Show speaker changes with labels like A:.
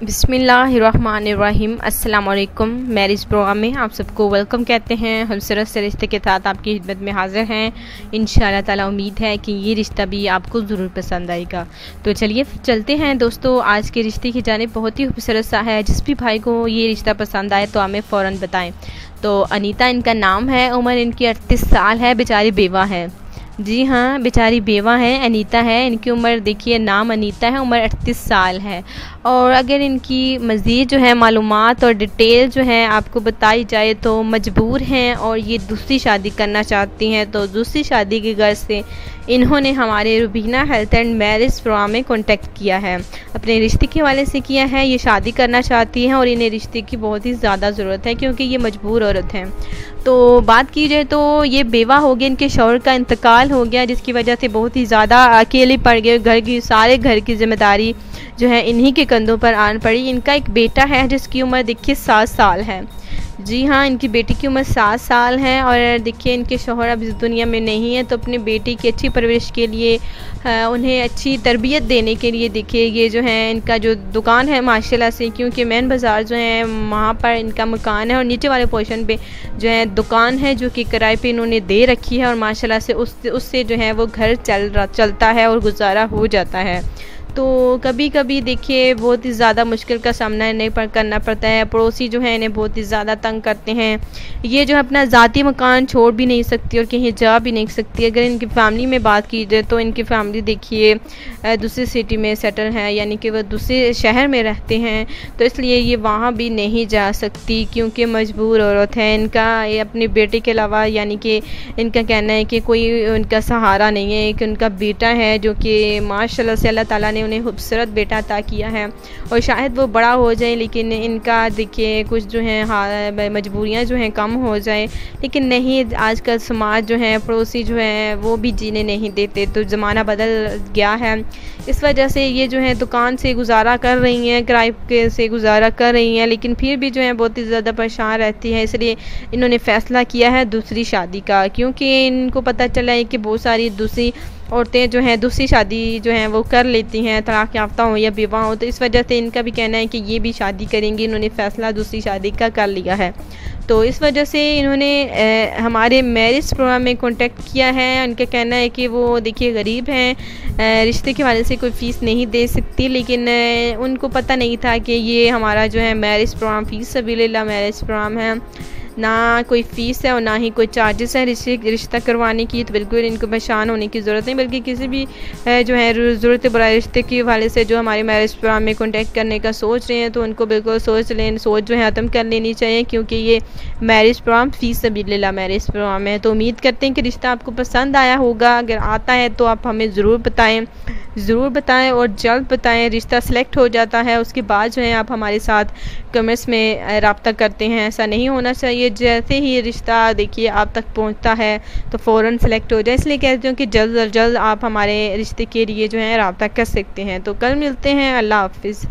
A: बिस्मिल्लाहिर्रहमानिर्रहीम। अस्सलाम वालेकुम। मैरिज प्रोग्राम में आप सबको वेलकम कहते हैं। हम सरस से रिश्ते के साथ आपकी खिदमत में हाजिर हैं। इंशाअल्लाह ताला उम्मीद है कि ये रिश्ता भी आपको ज़रूर पसंद आएगा। तो चलिए चलते हैं दोस्तों आज के रिश्ते की जानिब। बहुत ही खूबसूरत सा है। जिस भी भाई को ये रिश्ता पसंद आए तो हमें फ़ौरन बताएं। तो अनीता इनका नाम है, उम्र इनकी 38 साल है, बेचारी बेवा है। जी हाँ, बेचारी बेवा है, अनीता है। इनकी उम्र देखिए, नाम अनीता है, उम्र 38 साल है। और अगर इनकी मज़ीद जो है मालूमात और डिटेल जो है आपको बताई जाए तो मजबूर हैं और ये दूसरी शादी करना चाहती हैं। तो दूसरी शादी की गर्ज से इन्होंने हमारे रुबीना हेल्थ एंड मैरिज प्रोग्राम में कॉन्टेक्ट किया है। अपने रिश्ते के हवाले से किया है। ये शादी करना चाहती हैं और इन्हें रिश्ते की बहुत ही ज़्यादा ज़रूरत है क्योंकि ये मजबूर औरत हैं। तो बात की जाए तो ये बेवा हो गई, इनके शौहर का इंतकाल हो गया जिसकी वजह से बहुत ही ज़्यादा अकेली पड़ गए। सारे घर की जिम्मेदारी जो है इन्हीं के कंधों पर आन पड़ी। इनका एक बेटा है जिसकी उम्र देखिए 7 साल है। जी हाँ, इनकी बेटी की उम्र 7 साल है और देखिए इनके शौहर अब इस दुनिया में नहीं है। तो अपनी बेटी की अच्छी परवरिश के लिए, उन्हें अच्छी तरबियत देने के लिए देखिए ये जो है इनका जो दुकान है माशाल्लाह से, क्योंकि मेन बाज़ार जो है वहाँ पर इनका मकान है और नीचे वाले पोर्शन पे जो है दुकान है जो कि किराए पे इन्होंने दे रखी है और माशाल्लाह से उससे जो है वो घर चलता है और गुजारा हो जाता है। तो कभी कभी देखिए बहुत ही ज़्यादा मुश्किल का सामना नहीं करना पड़ता है। पड़ोसी जो है इन्हें बहुत ही ज़्यादा तंग करते हैं। ये जो है अपना ज़ाती मकान छोड़ भी नहीं सकती और कहीं जा भी नहीं सकती। अगर इनकी फैमिली में बात की जाए तो इनकी फैमिली देखिए दूसरी सिटी में सेटल है, यानी कि वह दूसरे शहर में रहते हैं। तो इसलिए ये वहाँ भी नहीं जा सकती क्योंकि मजबूर औरत है। इनका ये अपने बेटे के अलावा, यानी कि इनका कहना है कि कोई उनका सहारा नहीं है। एक उनका बेटा है जो कि माशाल्लाह से अल्लाह ताला ने उन्हें खूबसूरत बेटा अता किया है और शायद वो बड़ा हो जाए, लेकिन इनका देखिए कुछ जो है मजबूरियां जो हैं कम हो जाए, लेकिन नहीं, आजकल समाज जो है पड़ोसी जो है वो भी जीने नहीं देते। तो ज़माना बदल गया है। इस वजह से ये जो है दुकान से गुजारा कर रही हैं, किराए से गुजारा कर रही हैं, लेकिन फिर भी जो है बहुत ही ज़्यादा परेशान रहती है। इसलिए इन्होंने फ़ैसला किया है दूसरी शादी का, क्योंकि इनको पता चला है कि बहुत सारी दूसरी औरतें जो हैं दूसरी शादी जो हैं वो कर लेती हैं, तलाक याफ्ता हो या विवाह हो। तो इस वजह से इनका भी कहना है कि ये भी शादी करेंगी। इन्होंने फ़ैसला दूसरी शादी का कर लिया है। तो इस वजह से इन्होंने हमारे मैरिज प्रोग्राम में कांटेक्ट किया है। उनका कहना है कि वो देखिए गरीब हैं, रिश्ते के हवाले से कोई फ़ीस नहीं दे सकती, लेकिन उनको पता नहीं था कि ये हमारा जो है मैरिज प्रोग्राम फ़ीस सबीलिल्लाह मैरिज प्रोग्राम है, ना कोई फ़ीस है और ना ही कोई चार्जेस है रिश्ता करवाने की। तो बिल्कुल इनको परेशान होने की ज़रूरत नहीं, बल्कि किसी भी जो है ज़रूरत बड़ा रिश्ते के हवाले से जो हमारे मैरिज प्रोग्राम में कॉन्टेक्ट करने का सोच रहे हैं तो उनको बिल्कुल सोच जो है ख़त्म कर लेनी चाहिए, क्योंकि ये मैरिज प्रोग्राम फ़ीस सबीलिल्लाह मैरिज प्रोग्राम है। तो उम्मीद करते हैं कि रिश्ता आपको पसंद आया होगा। अगर आता है तो आप हमें ज़रूर बताएं और जल्द बताएं। रिश्ता सेलेक्ट हो जाता है उसके बाद जो है आप हमारे साथ कमेंट्स में रब्ता करते हैं। ऐसा नहीं होना चाहिए। जैसे ही ये रिश्ता देखिए आप तक पहुंचता है तो फ़ौरन सेलेक्ट हो जाए। इसलिए कहती हूँ कि जल्द आप हमारे रिश्ते के लिए जो है रब्ता कर सकते हैं। तो कल मिलते हैं। अल्लाह हाफिज़।